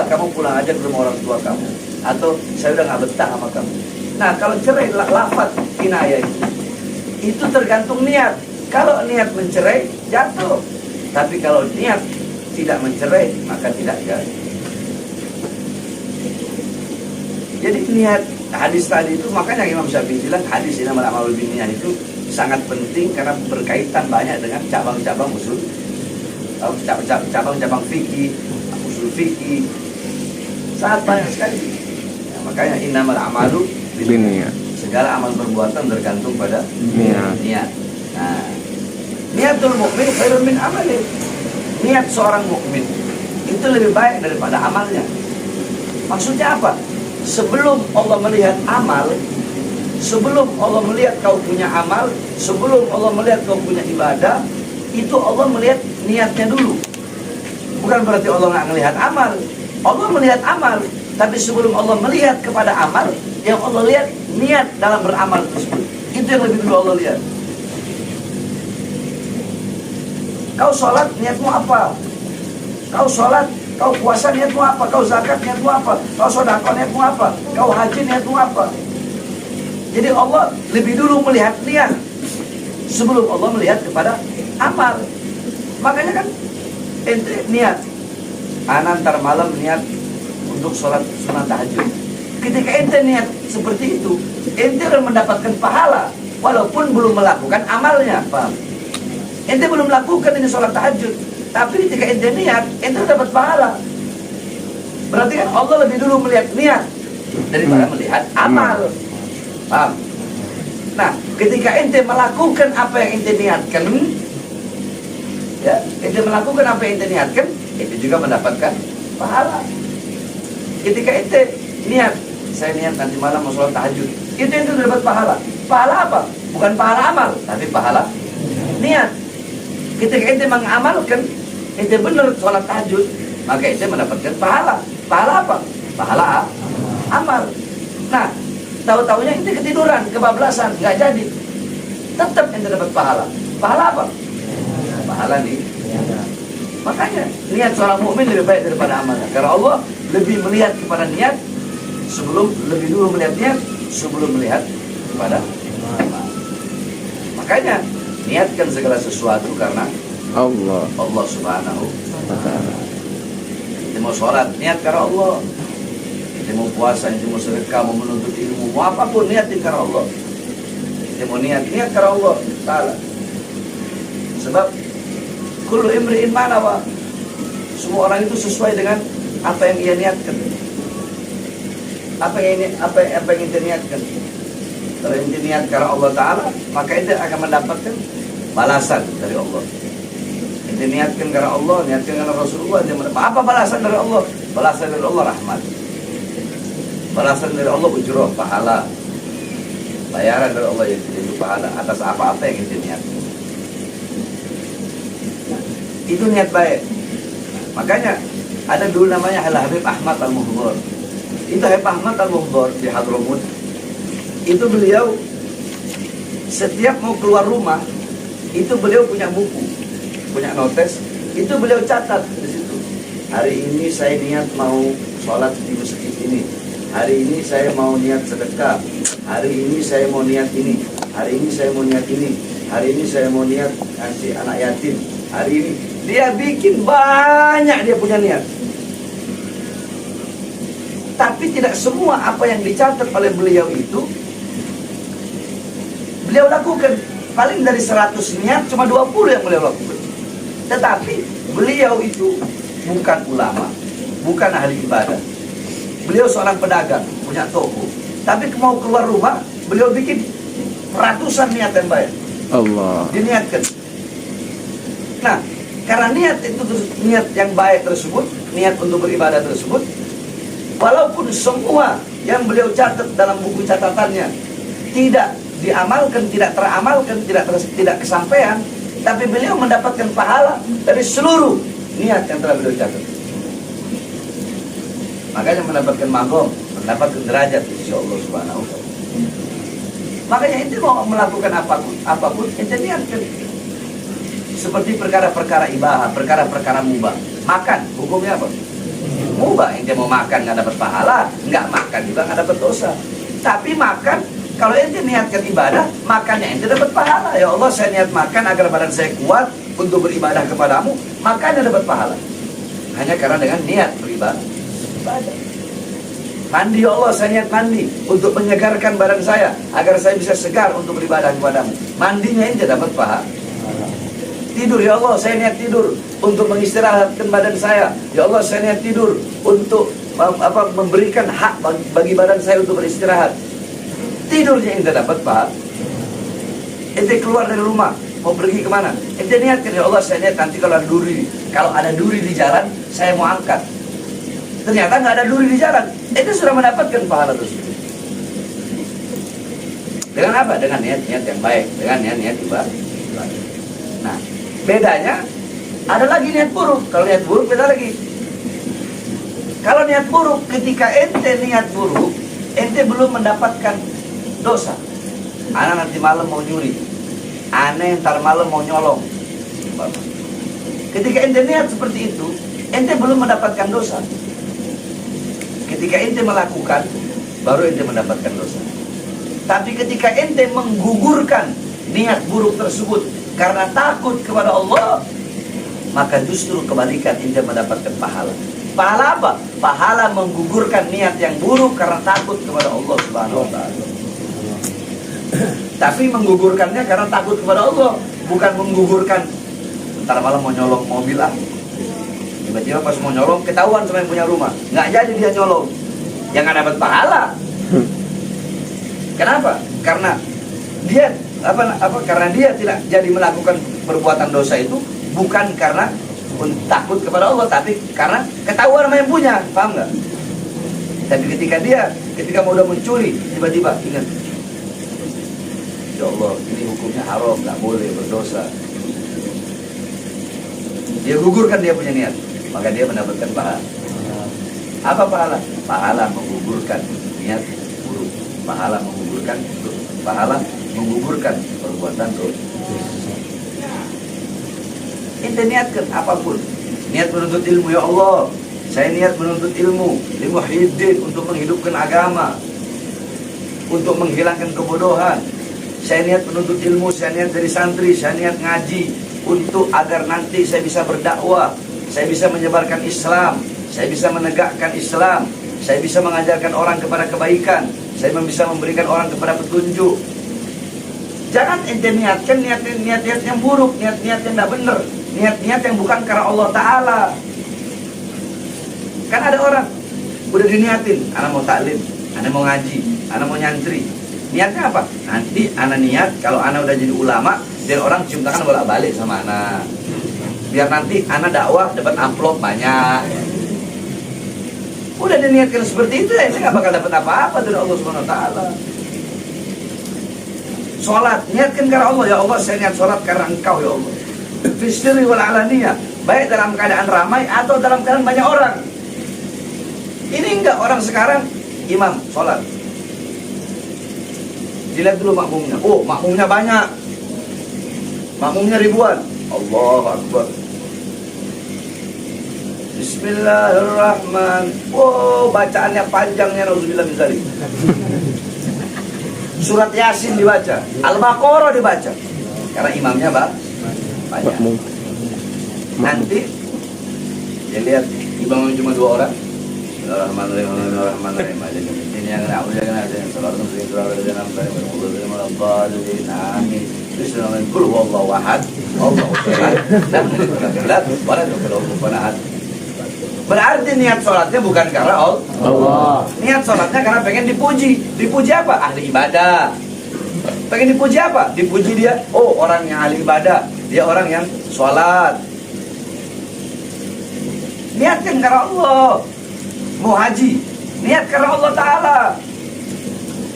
udahlah kamu pulang aja ke rumah orang tua kamu, atau saya udah nggak betah sama kamu. Nah kalau cerai, lafaz kinayah itu tergantung niat. Kalau niat mencerai jatuh, tapi kalau niat tidak mencerai maka tidak jadi. Jadi niat hadis tadi itu, makanya Imam Syafi'i bilang hadis innamal a'malu binniyat itu sangat penting karena berkaitan banyak dengan cabang-cabang usul, cabang-cabang fikih, usul fikih, sangat banyak sekali. Ya, makanya innamal a'malu binniyat. Segala amal perbuatan tergantung pada niat. Nah, niatul mukmin khairun min amali. Niat seorang mukmin itu lebih baik daripada amalnya. Maksudnya apa? Sebelum Allah melihat amal, sebelum Allah melihat kau punya amal, sebelum Allah melihat kau punya ibadah, itu Allah melihat niatnya dulu. Bukan berarti Allah nggak melihat amal. Allah melihat amal, tapi sebelum Allah melihat kepada amal, yang Allah lihat niat dalam beramal tersebut. Itu yang lebih dulu Allah lihat. Kau sholat, niatmu apa? Kau sholat, kau puasa, niatmu apa? Kau zakat, niatmu apa? Kau sedekah, niatmu apa? Kau haji, niatmu apa? Jadi Allah lebih dulu melihat niat sebelum Allah melihat kepada amal. Makanya kan ente niat, ntar malam niat untuk sholat sunat tahajud. Ketika ente niat seperti itu, ente akan mendapatkan pahala walaupun belum melakukan amalnya, paham? Ente belum melakukan ini sholat tahajud, tapi ketika ente niat, ente dapat pahala. Berarti kan Allah lebih dulu melihat niat daripada melihat amal, paham? Nah, ketika ente melakukan apa yang ente niatkan, ya, ente melakukan apa yang ente niatkan, ente juga mendapatkan pahala. Ketika ente niat, saya niat nanti malam mau sholat tahajud, itu ente dapat pahala. Pahala apa? Bukan pahala amal, tapi pahala niat. Ketika ente mengamalkan, ente benar sholat tahajud, maka ente mendapatkan pahala. Pahala apa? Pahala amal. Nah, tahu-tahunya ente ketiduran, kebablasan, nggak jadi, tetap ente dapat pahala. Pahala apa? Pahala nih. Makanya niat seorang mukmin lebih baik daripada amalnya, karena Allah lebih melihat kepada niat sebelum, lebih dulu melihat niat sebelum melihat kepada amal. Makanya niatkan segala sesuatu karena Allah Subhanahu wa ta'ala. Kita mau sholat, niat karena Allah. Kita mau puasa, kita mau sedekah, mau menuntut ilmu, mau apapun, niatin karena Allah. Kita mau niat karena Allah ta'ala. Sebab kullu imri'in ma nawa. Semua orang itu sesuai dengan apa yang ia niatkan. Apa yang ente niatkan. Kalau ente niat karena Allah Ta'ala, maka ente akan mendapatkan balasan dari Allah. Ente niatkan karena Allah, niatkan karena Rasulullah, apa balasan dari Allah? Balasan dari Allah rahmat. Balasan dari Allah ujroh, pahala. Bayaran dari Allah yaitu pahala atas apa-apa yang ente niatkan. Itu niat baik. Makanya ada dulu namanya Al-Habib Ahmad Al-Muhdhar. Itu Habib Ahmad Al-Muhdhar di Hadramut. Itu beliau setiap mau keluar rumah, itu beliau punya buku, punya notes, itu beliau catat di situ. Hari ini saya niat mau sholat di masjid ini. Hari ini saya mau niat sedekah. Hari ini saya mau niat ini. Hari ini saya mau niat ini. Hari ini saya mau niat kasih anak yatim. Hari ini dia bikin banyak, dia punya niat. Tapi tidak semua apa yang dicatat oleh beliau itu beliau lakukan. Paling dari 100 niat cuma 20 yang beliau lakukan. Tetapi beliau itu bukan ulama, bukan ahli ibadah. Beliau seorang pedagang, punya toko. Tapi mau keluar rumah, beliau bikin ratusan niat yang baik. Allah. Diniatkan. Nah, karena niat itu, niat yang baik tersebut, niat untuk beribadah tersebut, walaupun semua yang beliau catat dalam buku catatannya tidak diamalkan, tidak teramalkan, tidak kesampaian, tapi beliau mendapatkan pahala dari seluruh niat yang telah beliau catat. Makanya mendapatkan maqam, mendapatkan derajat insya Allah Subhanahu wa ta'ala. Makanya ente mau melakukan apapun ente niatkan. Seperti perkara-perkara ibadah, perkara-perkara mubah. Makan, hukumnya apa? mubah. Ente mau makan nggak dapat pahala, nggak makan juga nggak dapat dosa. Tapi makan, kalau ente niatkan ibadah, makannya ente dapat pahala. Ya Allah, saya niat makan agar badan saya kuat untuk beribadah kepadamu, makannya dapat pahala. Hanya karena dengan niat beribadah. Mandi, ya Allah, saya niat mandi untuk menyegarkan badan saya agar saya bisa segar untuk beribadah kepadamu. Mandinya ente dapat pahala. Tidur, ya Allah, saya niat tidur untuk mengistirahatkan badan saya. Ya Allah, saya niat tidur untuk memberikan hak bagi badan saya untuk beristirahat. Tidurnya ente dapat pahala. Ente keluar dari rumah mau pergi kemana, ente niatkan, ya Allah, saya niat nanti kalau ada duri di jalan, saya mau angkat. Ternyata nggak ada duri di jalan, ente sudah mendapatkan pahala tersebut. Dengan apa? Dengan niat-niat yang baik, dengan niat-niat ibadah. Nah, bedanya ada lagi niat buruk. Kalau niat buruk beda lagi. Kalau niat buruk, ketika ente niat buruk, ente belum mendapatkan dosa. Anak nanti malam mau nyuri, aneh ntar malam mau nyolong. Ketika ente niat seperti itu, ente belum mendapatkan dosa. Ketika ente melakukan, baru ente mendapatkan dosa. Tapi ketika ente menggugurkan niat buruk tersebut karena takut kepada Allah, maka justru kebalikan, ente mendapatkan pahala. Pahala apa? Pahala menggugurkan niat yang buruk karena takut kepada Allah Subhanahu wa Ta'ala. Tapi menggugurkannya karena takut kepada Allah, bukan menggugurkan ntar malam mau nyolong mobil ah. Tiba-tiba pas mau nyolong ketahuan sama yang punya rumah, nggak jadi dia nyolong, yang nggak dapat pahala. Kenapa? Karena dia karena dia tidak jadi melakukan perbuatan dosa itu bukan karena takut kepada Allah, tapi karena ketahuan sama yang punya, paham nggak? Tapi ketika mau udah mencuri, tiba-tiba ingat, ya Allah, ini hukumnya haram, nggak boleh, berdosa. Dia gugurkan dia punya niat, maka dia mendapatkan pahala. Apa pahala? Pahala menggugurkan niat buruk, pahala menggugurkan perbuatan dosa. Ente niatkan apapun, niat menuntut ilmu, ya Allah, saya niat menuntut ilmu hiddin, untuk menghidupkan agama, untuk menghilangkan kebodohan. Saya niat menuntut ilmu, saya niat dari santri, saya niat ngaji untuk agar nanti saya bisa berdakwah, saya bisa menyebarkan Islam, saya bisa menegakkan Islam, saya bisa mengajarkan orang kepada kebaikan, saya bisa memberikan orang kepada petunjuk. Jangan ente niatkan niat-niat yang buruk, niat-niat yang tidak benar, niat-niat yang bukan karena Allah Ta'ala. Kan ada orang udah diniatin, anak mau taklim, anak mau ngaji, anak mau nyantri. Niatnya apa? Nanti anak niat kalau anak udah jadi ulama, biar orang cium tangan bolak-balik sama anak. Biar nanti anak dakwah dapat amplop banyak. Udah diniatkan seperti itu, ya nggak bakal dapat apa-apa dari Allah Subhanahu Wa Taala. Sholat, niatkan karena Allah, ya Allah, saya niat sholat karena Engkau, ya Allah. Fisri wal alaniyah, baik dalam keadaan ramai atau dalam keadaan banyak orang. Ini enggak, orang sekarang imam sholat, dilihat dulu makmumnya. Oh, makmumnya banyak, makmumnya ribuan. Allahu Akbar. Bismillahirrahmanirrahim. Oh, bacaannya panjangnya, nauzubillah min dzalik. Surat Yasin dibaca, Al-Baqarah dibaca, karena imamnya banyak. Nanti dia lihat imamnya cuma 2 orang. Bismillahirrahmanirrahim. Ini yang nak ujar kan ada yang salat muslim surah al-An'am amin. Bismillahirrahmanirrahim. Qul huwallahu ahad. Allahu samad. Lam yalid wa lam yulad wa lam yakul Berarti niat sholatnya bukan karena Allah. Niat sholatnya karena pengen dipuji. Dipuji apa? Ahli ibadah. Pengen dipuji apa? Dipuji dia, oh orang yang ahli ibadah, dia orang yang sholat. Niatkan karena Allah. Mau haji, niat karena Allah Ta'ala.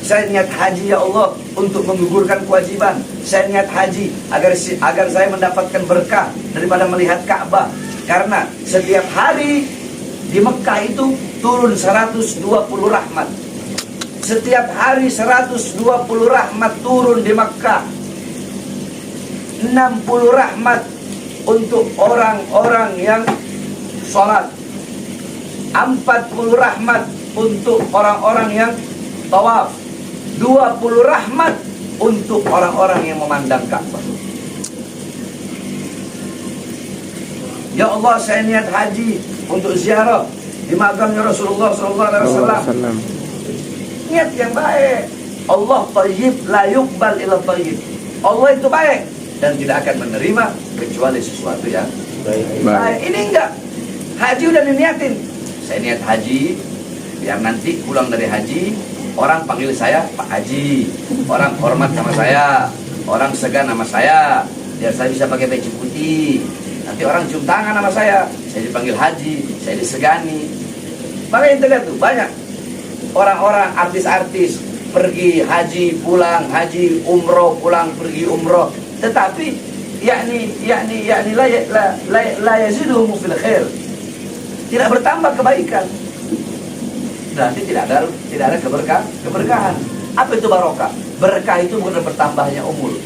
Saya niat haji, ya Allah, untuk menggugurkan kewajiban. Saya niat haji agar saya mendapatkan berkah daripada melihat Ka'bah. Karena setiap hari di Mekah itu turun 120 rahmat. Setiap hari 120 rahmat turun di Mekah. 60 rahmat untuk orang-orang yang sholat. 40 rahmat untuk orang-orang yang tawaf, 20 rahmat untuk orang-orang yang memandang Ka'bah. Ya Allah, saya niat haji untuk ziarah di makamnya Rasulullah SAW. Niat yang baik. Allah thayyib la yuqbal illa thayyib. Allah itu baik dan tidak akan menerima kecuali sesuatu yang baik. Ini enggak. Haji udah diniatin. Saya niat haji biar nanti pulang dari haji orang panggil saya Pak Haji, orang hormat sama saya, orang segan sama saya, biar saya bisa pakai baju putih. Nanti orang cium tangan sama saya dipanggil Haji, saya disegani. Makanya kita lihat tuh banyak orang-orang artis-artis pergi haji pulang, haji umroh pulang, pergi umroh, tetapi yakni la yaziduhum fil khair, tidak bertambah kebaikan. Berarti tidak ada keberkahan. Apa itu barokah? Berkah itu bukan bertambahnya umur.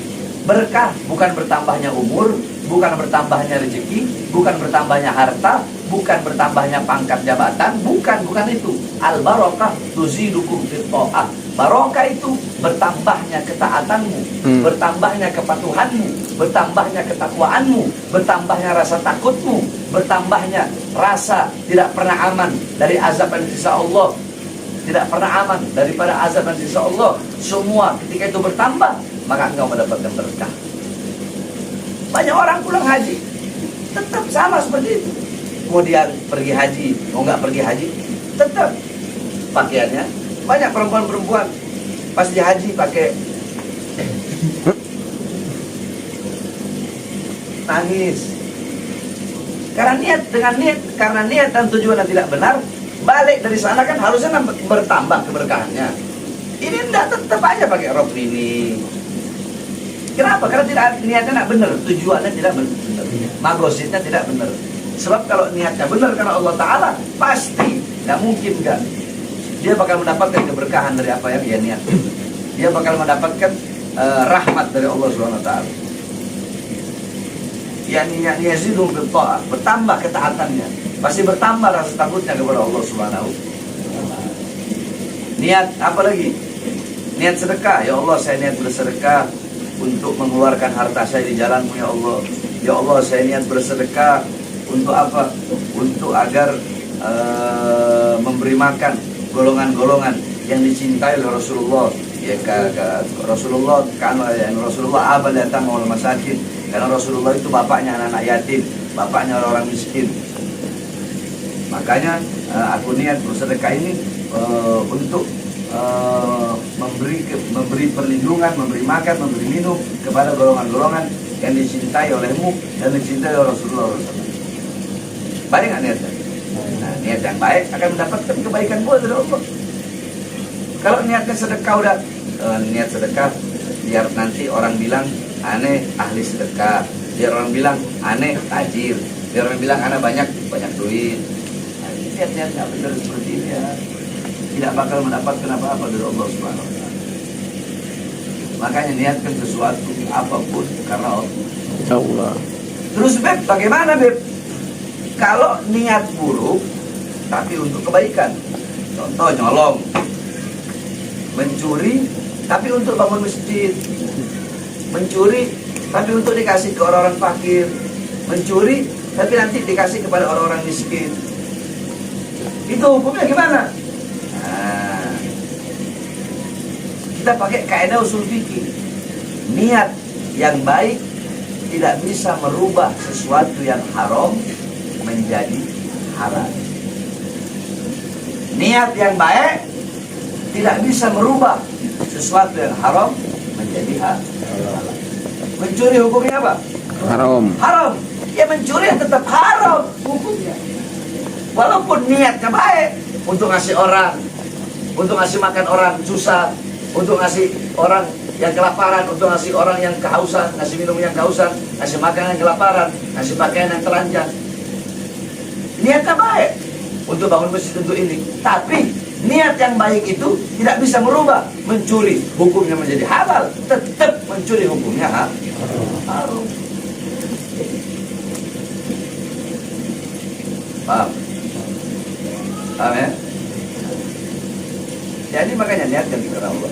Berkah bukan bertambahnya umur, bukan bertambahnya rezeki, bukan bertambahnya harta, bukan bertambahnya pangkat jabatan, bukan itu. Al barokah tuzidukum fit ta'ah. Barokah itu bertambahnya ketaatanmu, bertambahnya kepatuhanmu, bertambahnya ketakwaanmu, bertambahnya rasa takutmu, bertambahnya rasa tidak pernah aman dari azab dan siksa Allah, tidak pernah aman daripada azab dan siksa Allah. Semua ketika itu bertambah, maka engkau mendapatkan berkah. Banyak orang pulang haji tetap sama seperti itu. Kemudian pergi haji, mau nggak pergi haji, tetap pakaiannya. Banyak perempuan-perempuan pas di haji pakai nangis karena niat dan tujuan yang tidak benar. Balik dari sana kan harusnya bertambah keberkahannya. Ini enggak, tetap aja pakai rok mini. Kenapa? Karena niatnya tidak benar, tujuannya tidak benar, magositnya tidak benar. Sebab kalau niatnya benar karena Allah Ta'ala, pasti tidak mungkin kan dia bakal mendapatkan keberkahan dari apa yang dia niatkan. Dia bakal mendapatkan rahmat dari Allah Subhanahu Wa Ta'ala. Yani yazidu bil ta'ah, bertambah ketaatannya, pasti bertambah rasa takutnya kepada Allah Subhanahu Wa Ta'ala. Niat apa lagi? Niat sedekah. Ya Allah, saya niat bersedekah untuk mengeluarkan harta saya di jalan-Mu ya Allah. Ya Allah, saya niat bersedekah untuk apa? Untuk agar memberi makan golongan-golongan yang dicintai oleh Rasulullah. Ya Rasulullah Rasulullah abal yatam wal masakin. Karena Rasulullah itu bapaknya anak-anak yatim, bapaknya orang miskin. Makanya aku niat bersedekah ini untuk memberi perlindungan, memberi makan, memberi minum kepada golongan-golongan yang dicintai olehmu dan dicintai oleh Rasulullah SAW. Baik nggak niatnya? Nah, niat yang baik akan mendapatkan kebaikan buat dari Allah. Kalau niatnya sedekah udah niat sedekah biar nanti orang bilang aneh ahli sedekah, biar orang bilang aneh tajir, biar orang bilang aneh banyak duit. Nah, niatnya nggak benar seperti ini ya, tidak bakal mendapatkan apa-apa dari Allah Subhanahu Wa Ta'ala. Makanya niatkan sesuatu apapun karena Allah. Terus Beb, bagaimana Beb? Kalau niat buruk tapi untuk kebaikan, contoh nyolong, mencuri tapi untuk bangun masjid, mencuri tapi untuk dikasih ke orang-orang fakir, mencuri tapi nanti dikasih kepada orang-orang miskin, itu hukumnya gimana? Nah, kita pakai kaidah usul fikih. Niat yang baik tidak bisa merubah sesuatu yang haram menjadi halal. Niat yang baik tidak bisa merubah sesuatu yang haram menjadi halal. Mencuri hukumnya apa? Haram. Haram. Ya mencuri tetap haram hukumnya. Walaupun niatnya baik untuk ngasih orang, untuk ngasih makan orang susah, untuk ngasih orang yang kelaparan, untuk ngasih orang yang kehausan, ngasih minum yang kehausan, ngasih makan yang kelaparan, ngasih pakaian yang telanjang. Niatnya baik untuk bangun masjid untuk ini, tapi niat yang baik itu tidak bisa merubah mencuri hukumnya menjadi halal. Tetap mencuri hukumnya haram. Paham? Paham ya? Jadi makanya niatkan karena Allah.